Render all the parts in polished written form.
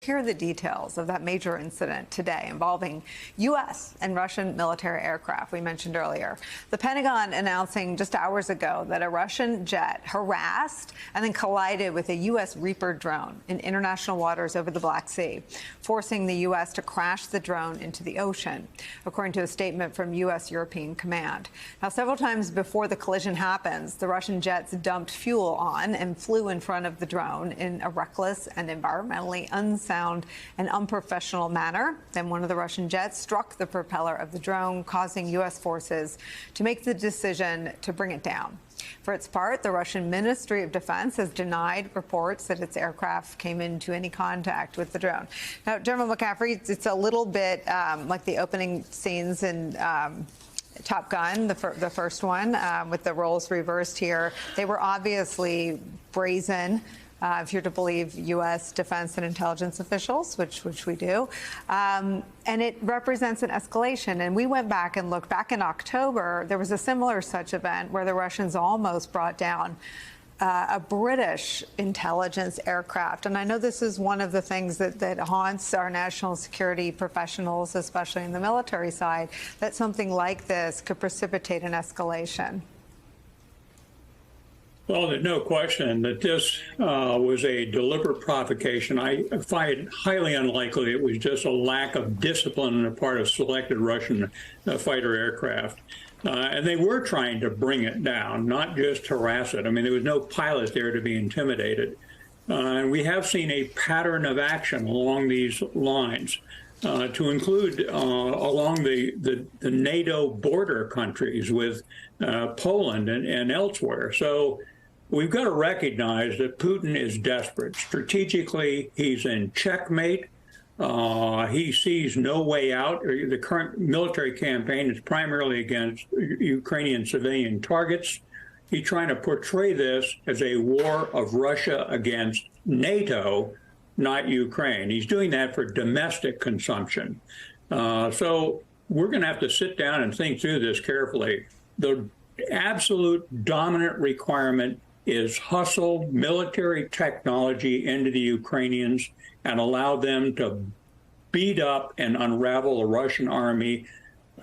Here are the details of that major incident today involving U.S. and Russian military aircraft we mentioned earlier. The Pentagon announcing just hours ago that a Russian jet harassed and then collided with a U.S. Reaper drone in international waters over the Black Sea, forcing the U.S. to crash the drone into the ocean, according to a statement from U.S. European Command. Now, several times before the collision happens, the Russian jets dumped fuel on and flew in front of the drone in a reckless and environmentally unsound and unprofessional manner. Then one of the Russian jets struck the propeller of the drone, causing U.S. forces to make the decision to bring it down. For its part, the Russian Ministry of Defense has denied reports that its aircraft came into any contact with the drone. Now, General McCaffrey, it's a little bit like the opening scenes in Top Gun, the first one, with the roles reversed here. They were obviously brazen, if you're to believe U.S. defense and intelligence officials, which we do. And it represents an escalation. And we went back and looked back in October. There was a similar such event where the Russians almost brought down a British intelligence aircraft. And I know this is one of the things that haunts our national security professionals, especially in the military side, that something like this could precipitate an escalation. Well, there's no question that this was a deliberate provocation. I find it highly unlikely it was just a lack of discipline on the part of selected Russian fighter aircraft. And they were trying to bring it down, not just harass it. I mean, there was no pilot there to be intimidated. And we have seen a pattern of action along these lines, to include along the NATO border countries with Poland and elsewhere. So we've got to recognize that Putin is desperate. Strategically, he's in checkmate. He sees no way out. The current military campaign is primarily against Ukrainian civilian targets. He's trying to portray this as a war of Russia against NATO, not Ukraine. He's doing that for domestic consumption. So we're going to have to sit down and think through this carefully. The absolute dominant requirement is hustle military technology into the Ukrainians and allow them to beat up and unravel the Russian army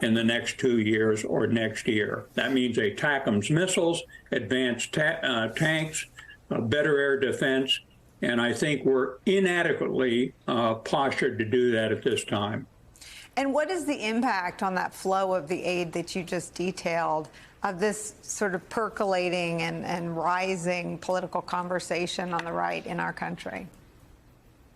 in the next 2 years or next year. That means ATACMS missiles, advanced tanks, better air defense, and I think we're inadequately postured to do that at this time. And what is the impact on that flow of the aid that you just detailed of this sort of percolating and rising political conversation on the right in our country?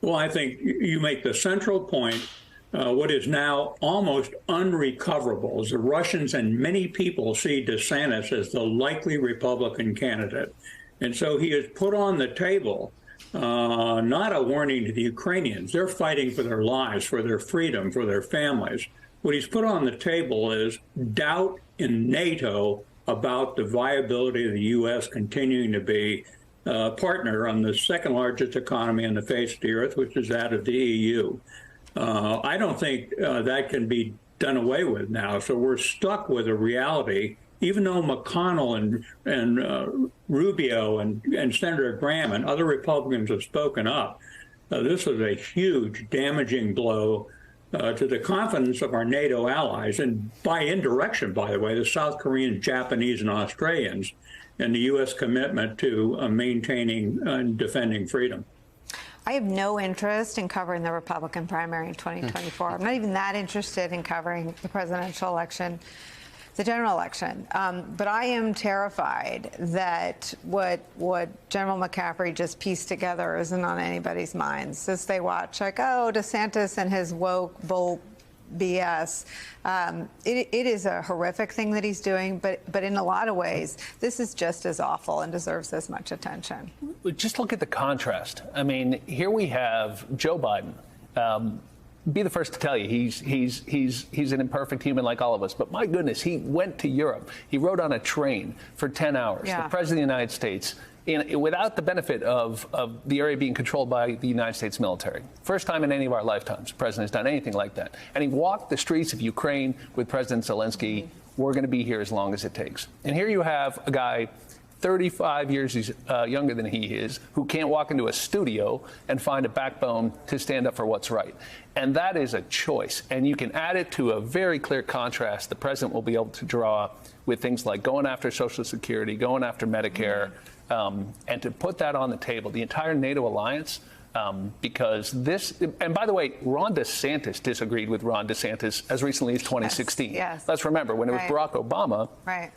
Well, I think you make the central point. What is now almost unrecoverable is the Russians and many people see DeSantis as the likely Republican candidate. And so he has put on the table not a warning to the Ukrainians. They're fighting for their lives, for their freedom, for their families. What he's put on the table is doubt in NATO about the viability of the U.S. continuing to be a partner on the second largest economy on the face of the earth, which is that of the EU. I don't think that can be done away with now. So we're stuck with a reality, even though McConnell and Rubio and Senator Graham and other Republicans have spoken up. This is a huge, damaging blow to the confidence of our NATO allies, and by indirection, by the way, the South Koreans, Japanese, and Australians, and the U.S. commitment to maintaining and defending freedom. I have no interest in covering the Republican primary in 2024. I'm not even that interested in covering the presidential election, the general election. But I am terrified that what General McCaffrey just pieced together isn't on anybody's minds as they watch, like, oh, DeSantis and his woke bull BS. It is a horrific thing that he's doing, but in a lot of ways, this is just as awful and deserves as much attention. Just look at the contrast. I mean, here we have Joe Biden. Be the first to tell you he's an imperfect human like all of us. But my goodness, he went to Europe. He rode on a train for 10 hours. Yeah. The president of the United States, without the benefit of the area being controlled by the United States military. First time in any of our lifetimes the president has done anything like that. And he walked the streets of Ukraine with President Zelensky. We're going to be here as long as it takes. And here you have a guy 35 years younger than he is, who can't walk into a studio and find a backbone to stand up for what's right. And that is a choice. And you can add it to a very clear contrast the president will be able to draw with things like going after Social Security, going after Medicare, and to put that on the table, the entire NATO alliance. Because this, and by the way, Ron DeSantis disagreed with Ron DeSantis as recently as 2016. Yes. Let's remember, when it was Barack Obama,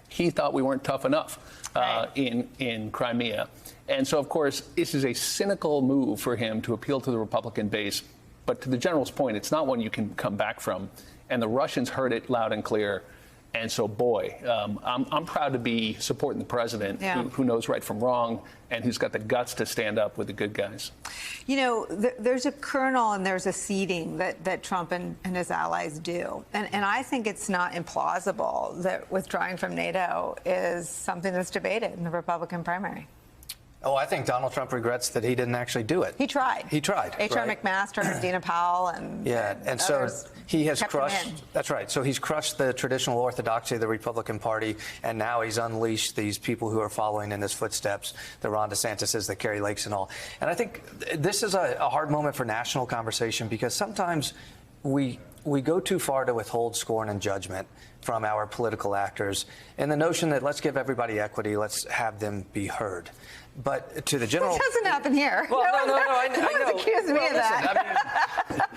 he thought we weren't tough enough in Crimea. And so, of course, this is a cynical move for him to appeal to the Republican base. But to the general's point, it's not one you can come back from. And the Russians heard it loud and clear. And so, boy, I'm proud to be supporting the president who knows right from wrong and who's got the guts to stand up with the good guys. You know, there's a kernel and there's a seeding that Trump and his allies do. And I think it's not implausible that withdrawing from NATO is something that's debated in the Republican primary. Oh, I think Donald Trump regrets that he didn't actually do it. He tried. He tried. H.R. McMaster, Dina Powell, and and so he has crushed. him in. That's right. So he's crushed the traditional orthodoxy of the Republican Party, and now he's unleashed these people who are following in his footsteps, the Ron DeSantis, the Kerry Lakes, and all. And I think this is a hard moment for national conversation because sometimes we go too far to withhold scorn and judgment from our political actors in the notion that let's give everybody equity, let's have them be heard. But to the general... That doesn't happen here. Well, no, I know. Accuse me of that.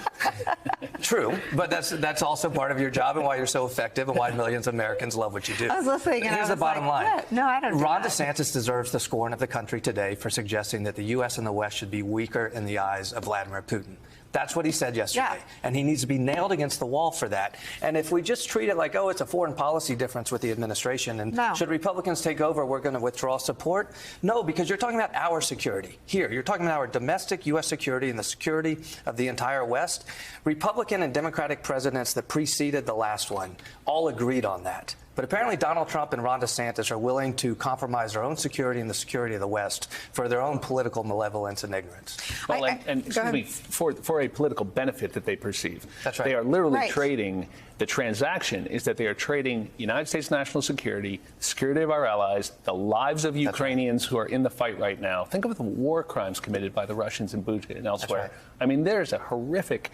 True, but that's also part of your job and why you're so effective and why millions of Americans love what you do. I was listening and here's I was the bottom like, line. what? No, I don't do Ron that. DeSantis deserves the scorn of the country today for suggesting that the U.S. and the West should be weaker in the eyes of Vladimir Putin. That's what he said yesterday. And he needs to be nailed against the wall for that. And if we just treat it like, oh, it's a foreign policy difference with the administration, and should Republicans take over, we're going to withdraw support? No, because you're talking about our security. Here, you're talking about our domestic U.S. security and the security of the entire West. Republican and Democratic presidents that preceded the last one all agreed on that. But apparently Donald Trump and Ron DeSantis are willing to compromise their own security and the security of the West for their own political malevolence and ignorance. Well, and excuse me, for a political benefit that they perceive. That's right. They are literally trading. The transaction is that they are trading United States national security, the security of our allies, the lives of Ukrainians who are in the fight right now. Think of the war crimes committed by the Russians in Bucha and elsewhere. Right. I mean, there's a horrific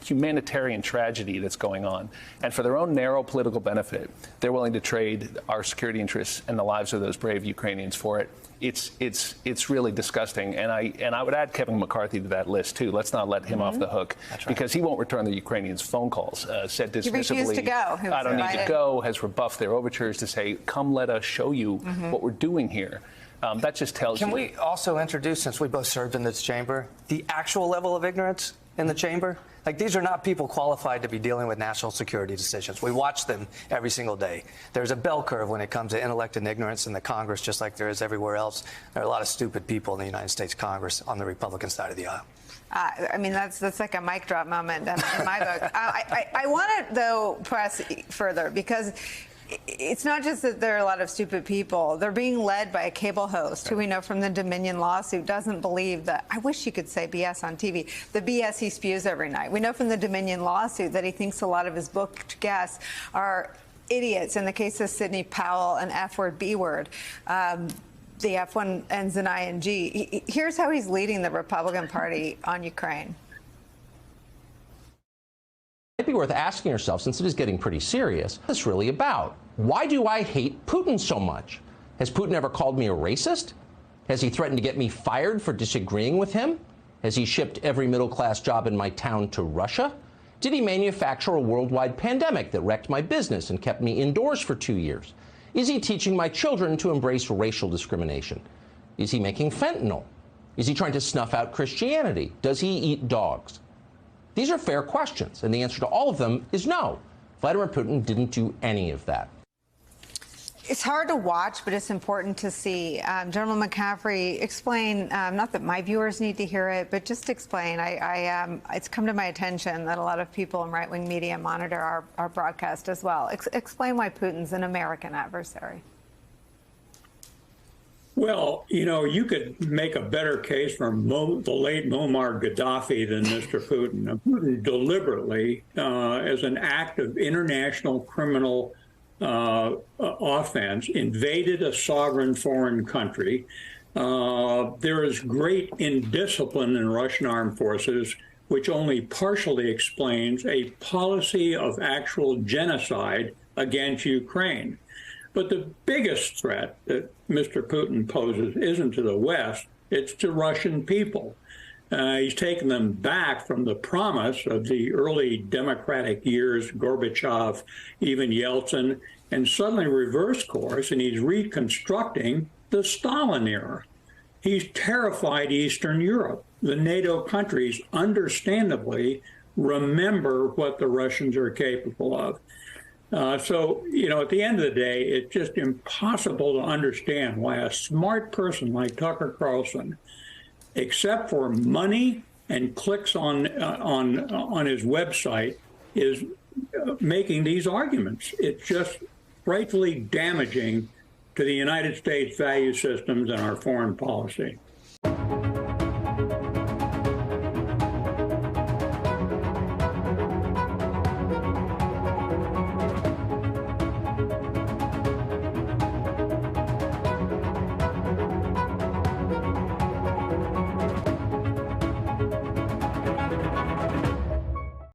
humanitarian tragedy that's going on. And for their own narrow political benefit, they're willing to trade our security interests and the lives of those brave Ukrainians for it. It's really disgusting. And I would add Kevin McCarthy to that list, too. Let's not let him off the hook because he won't return the Ukrainians' phone calls. Said dismissively, he refused to go. I don't need to go, has rebuffed their overtures to say, come let us show you what we're doing here. That just tells you. Can we also introduce, since we both served in this chamber, the actual level of ignorance in the chamber? Like, these are not people qualified to be dealing with national security decisions. We watch them every single day. There's a bell curve when it comes to intellect and ignorance in the Congress, just like there is everywhere else. There are a lot of stupid people in the United States Congress on the Republican side of the aisle. I mean, that's like a mic drop moment in my book. I want to, though, press further because it's not just that there are a lot of stupid people. They're being led by a cable host who we know from the Dominion lawsuit doesn't believe that, I wish you could say BS on TV, the BS he spews every night. We know from the Dominion lawsuit that he thinks a lot of his booked guests are idiots. In the case of Sidney Powell, an F word, B word. The F one ends in ING. Here's how he's leading the Republican Party on Ukraine. It might be worth asking yourself, since it is getting pretty serious, what is this really about? Why do I hate Putin so much? Has Putin ever called me a racist? Has he threatened to get me fired for disagreeing with him? Has he shipped every middle-class job in my town to Russia? Did he manufacture a worldwide pandemic that wrecked my business and kept me indoors for 2 years? Is he teaching my children to embrace racial discrimination? Is he making fentanyl? Is he trying to snuff out Christianity? Does he eat dogs? These are fair questions, and the answer to all of them is no. Vladimir Putin didn't do any of that. It's hard to watch, but it's important to see. General McCaffrey, explain, not that my viewers need to hear it, but just explain. It's come to my attention that a lot of people in right-wing media monitor our broadcast as well. Explain why Putin's an American adversary. Well, you know, you could make a better case for the late Muammar Gaddafi than Mr. Putin. Now, Putin deliberately, as an act of international criminal offense, invaded a sovereign foreign country. There is great indiscipline in Russian armed forces, which only partially explains a policy of actual genocide against Ukraine. But the biggest threat that Mr. Putin poses isn't to the West, it's to Russian people. He's taken them back from the promise of the early democratic years, Gorbachev, even Yeltsin, and suddenly reversed course, and he's reconstructing the Stalin era. He's terrified Eastern Europe. The NATO countries, understandably, remember what the Russians are capable of. So, at the end of the day, it's just impossible to understand why a smart person like Tucker Carlson, except for money and clicks on his website, is making these arguments. It's just frightfully damaging to the United States value systems and our foreign policy.